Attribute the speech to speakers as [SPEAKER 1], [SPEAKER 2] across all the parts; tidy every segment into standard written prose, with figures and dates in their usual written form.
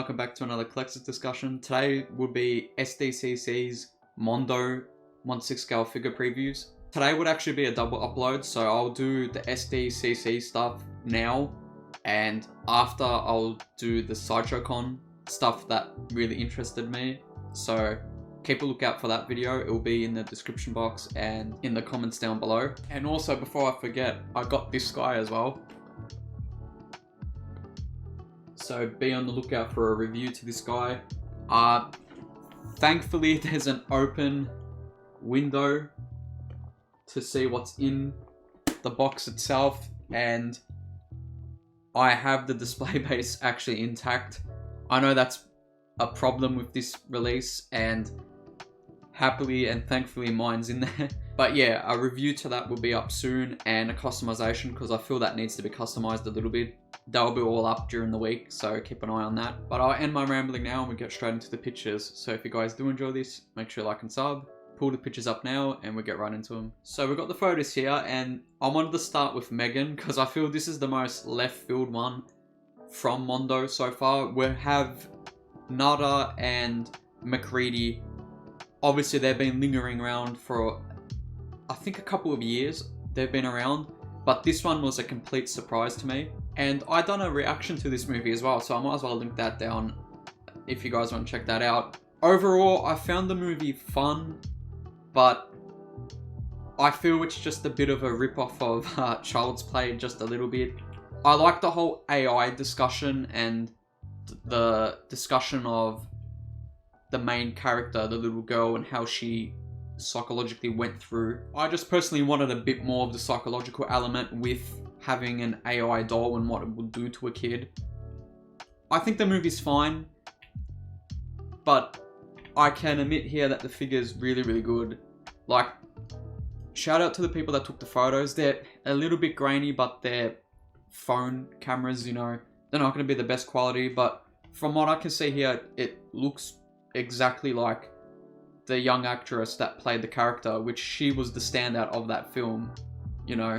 [SPEAKER 1] welcome back to another collector's discussion. Today would be SDCC's Mondo M3gan scale figure previews. Today would actually be a double upload, so I'll do the SDCC stuff now, and after I'll do the Sideshow Con stuff that really interested me. So keep a lookout for that video. It will be in the description box and in the comments down below. And also, before I forget, I got this guy as well. So be on the lookout for a review to this guy. Thankfully, there's an open window to see what's in the box itself, and I have the display base actually intact. I know that's a problem with this release, and happily and thankfully mine's in there. But yeah, a review to that will be up soon, and a customization, because I feel that needs to be customized a little bit. They'll be all up during the week, so keep an eye on that. But I'll end my rambling now and we get straight into the pictures. So if you guys do enjoy this, make sure you like and sub. Pull the pictures up now and we get right into them. So we've got the photos here, and I wanted to start with M3gan because I feel this is the most left field one from Mondo so far. We have Nada and MacReady. Obviously they've been lingering around for I think a couple of years. They've been around, but this one was a complete surprise to me. And I done a reaction to this movie as well, so I might as well link that down if you guys want to check that out. Overall, I found the movie fun, but I feel it's just a bit of a rip-off of Child's Play, just a little bit. I like the whole AI discussion and the discussion of the main character, the little girl, and how she psychologically went through. I just personally wanted a bit more of the psychological element with having an AI doll and what it would do to a kid. I think the movie's fine, but I can admit here that the figure's really, really good. Like, shout out to the people that took the photos. They're a little bit grainy, but they're phone cameras, you know. They're not going to be the best quality, but from what I can see here, it looks exactly like the young actress that played the character, which she was the standout of that film, you know.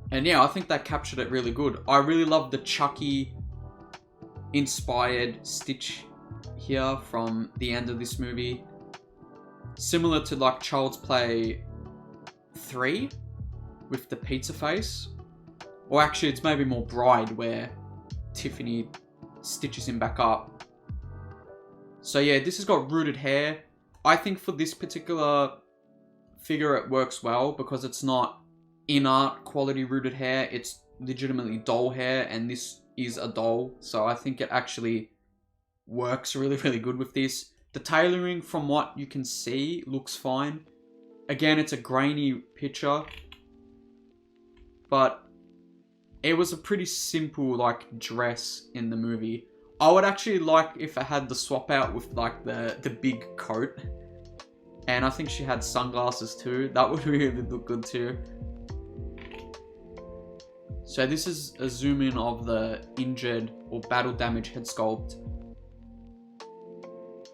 [SPEAKER 1] And yeah, I think that captured it really good. I really love the Chucky inspired stitch here from the end of this movie. Similar to like Child's Play 3 with the pizza face. Or actually it's maybe more Bride where Tiffany stitches him back up. So yeah, this has got rooted hair. I think for this particular figure it works well because it's not in-art quality rooted hair, it's legitimately doll hair, and this is a doll, so I think it actually works really, really good with this. The tailoring, from what you can see, looks fine. Again, it's a grainy picture, but it was a pretty simple like dress in the movie. I would actually like if it had the swap out with like the big coat, and I think she had sunglasses too. That would really look good too. So this is a zoom in of the injured or battle damage head sculpt.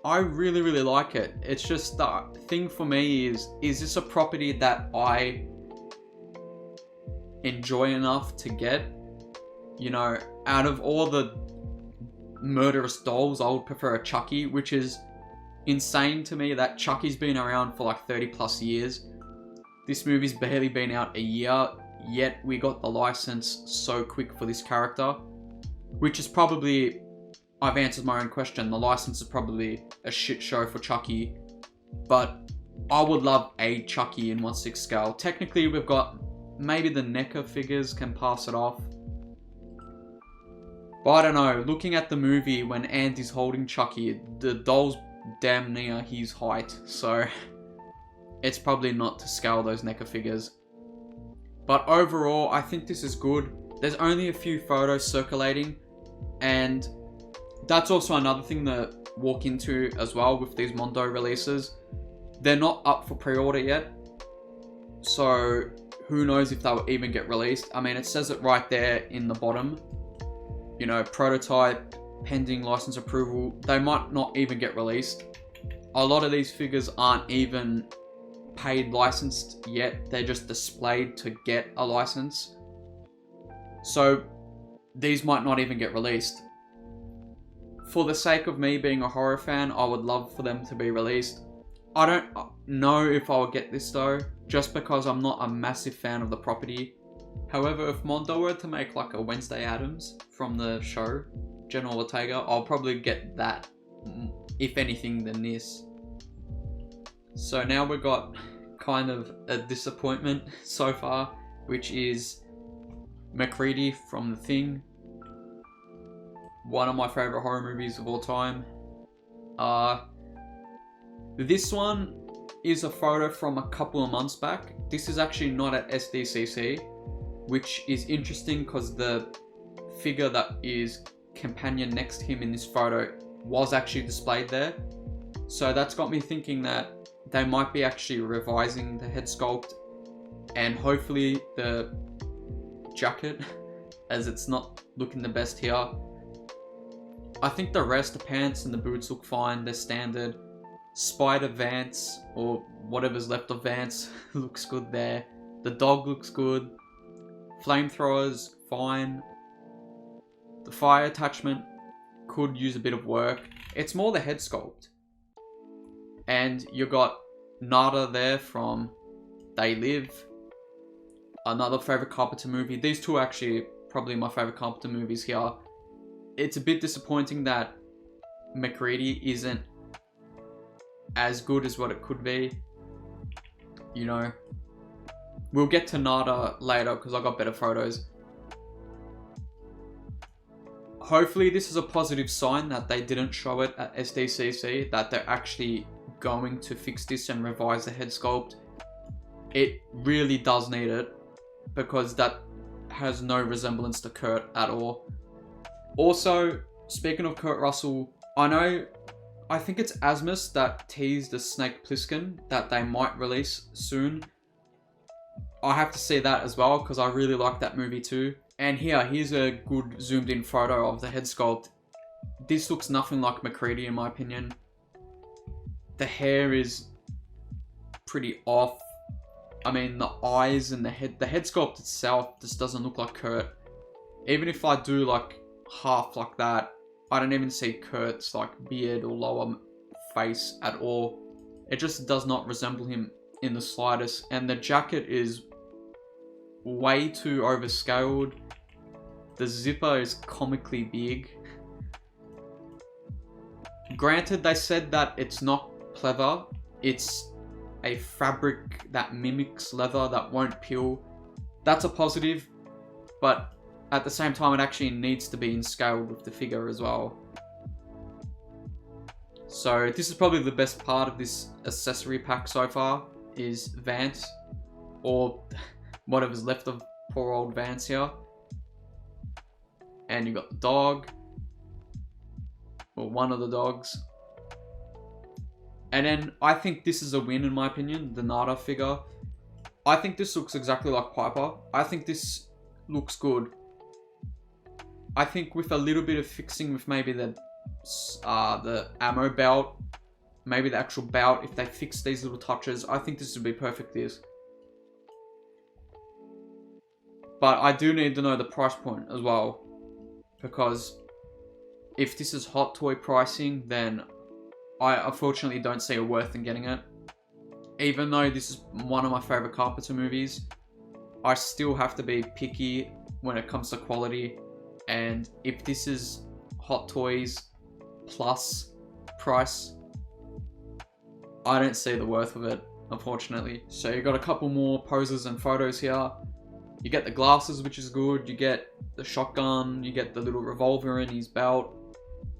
[SPEAKER 1] I really, really like it. It's just the thing for me is this a property that I enjoy enough to get? You know, out of all the murderous dolls, I would prefer a Chucky, which is insane to me that Chucky's been around for like 30 plus years. This movie's barely been out a year, yet we got the license so quick for this character, which is probably, I've answered my own question, the license is probably a shit show for Chucky, but I would love a Chucky in 1/6 scale. Technically we've got, maybe the NECA figures can pass it off, but I don't know, looking at the movie when Andy's holding Chucky, the doll's damn near his height, so it's probably not to scale those NECA figures. But overall, I think this is good. There's only a few photos circulating, and that's also another thing to walk into as well with these Mondo releases. They're not up for pre-order yet, so who knows if they'll even get released. I mean, it says it right there in the bottom. You know, prototype, pending license approval. They might not even get released. A lot of these figures aren't even paid licensed yet, they're just displayed to get a license. So these might not even get released. For the sake of me being a horror fan, I would love for them to be released. I don't know if I'll get this though, just because I'm not a massive fan of the property. However, if Mondo were to make like a Wednesday Addams from the show, General Ortega, I'll probably get that, if anything, than this. So now we've got kind of a disappointment so far, which is MacReady from The Thing. One of my favourite horror movies of all time. This one is a photo from a couple of months back. This is actually not at SDCC, which is interesting because the figure that is companion next to him in this photo was actually displayed there. So that's got me thinking that they might be actually revising the head sculpt, and hopefully the jacket, as it's not looking the best here. I think the rest, the pants and the boots look fine, they're standard. Spider Vance, or whatever's left of Vance, looks good there. The dog looks good. Flamethrowers, fine. The fire attachment could use a bit of work. It's more the head sculpt. And you got Nada there from They Live. Another favourite Carpenter movie. These two are actually probably my favourite Carpenter movies here. It's a bit disappointing that MacReady isn't as good as what it could be. You know, we'll get to Nada later because I got better photos. Hopefully this is a positive sign that they didn't show it at SDCC, that they're actually going to fix this and revise the head sculpt. It really does need it, because that has no resemblance to Kurt at all. Also, speaking of Kurt Russell, I think it's Asmus that teased the Snake Plissken that they might release soon. I have to see that as well because I really like that movie too. And here's a good zoomed in photo of the head sculpt. This looks nothing like MacReady in my opinion. The hair is pretty off. I mean, the eyes and the head sculpt itself just doesn't look like Kurt. Even if I do like half like that, I don't even see Kurt's like beard or lower face at all. It just does not resemble him in the slightest. And the jacket is way too overscaled. The zipper is comically big. Granted, they said that it's not pleather. It's a fabric that mimics leather that won't peel. That's a positive, but at the same time, it actually needs to be in scale with the figure as well. So this is probably the best part of this accessory pack so far, is Vance, or whatever's left of poor old Vance here. And you got the dog, or one of the dogs. And then I think this is a win in my opinion, the Nada figure. I think this looks exactly like Piper. I think this looks good. I think with a little bit of fixing with maybe the ammo belt, maybe the actual belt, if they fix these little touches, I think this would be perfect this. But I do need to know the price point as well, because if this is hot toy pricing, then I unfortunately don't see a worth in getting it. Even though this is one of my favorite Carpenter movies, I still have to be picky when it comes to quality. And if this is Hot Toys plus price, I don't see the worth of it, unfortunately. So you got a couple more poses and photos here. You get the glasses, which is good. You get the shotgun. You get the little revolver in his belt.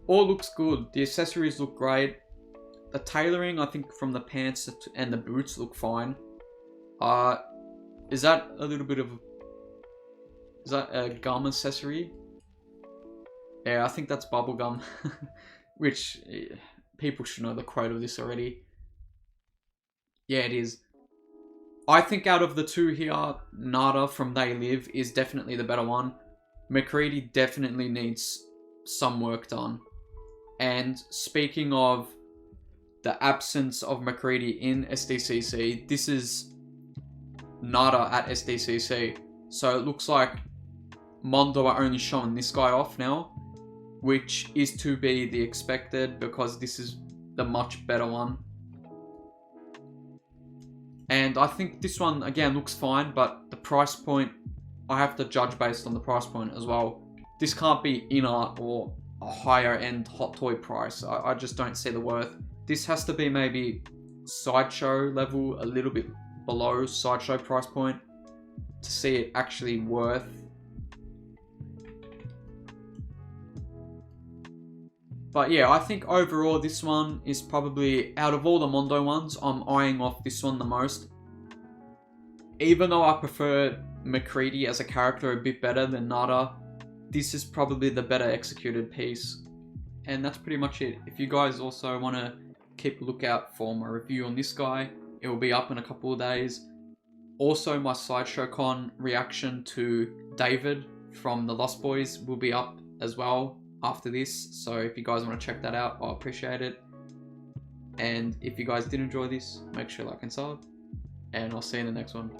[SPEAKER 1] All looks good. The accessories look great. The tailoring, I think, from the pants and the boots look fine. Is that a little bit of... Is that a gum accessory? Yeah, I think that's bubblegum. Which, people should know the quote of this already. Yeah, it is. I think out of the two here, Nada from They Live is definitely the better one. MacReady definitely needs some work done. And speaking of the absence of MacReady in SDCC, this is Nada at SDCC. So it looks like Mondo are only showing this guy off now, which is to be the expected because this is the much better one. And I think this one, again, looks fine, but the price point, I have to judge based on the price point as well. This can't be in-art or a higher end hot toy price. I just don't see the worth. This has to be maybe Sideshow level, a little bit below Sideshow price point to see it actually worth. But yeah, I think overall this one is probably, out of all the Mondo ones, I'm eyeing off this one the most. Even though I prefer MacReady as a character a bit better than Nada, this is probably the better executed piece. And that's pretty much it. If you guys also want to keep a lookout for my review on this guy, it will be up in a couple of days. Also, my Sideshow Con reaction to David from the Lost Boys will be up as well after this, so if you guys want to check that out, I'll appreciate it. And if you guys did enjoy this, make sure you like and sub, and I'll see you in the next one.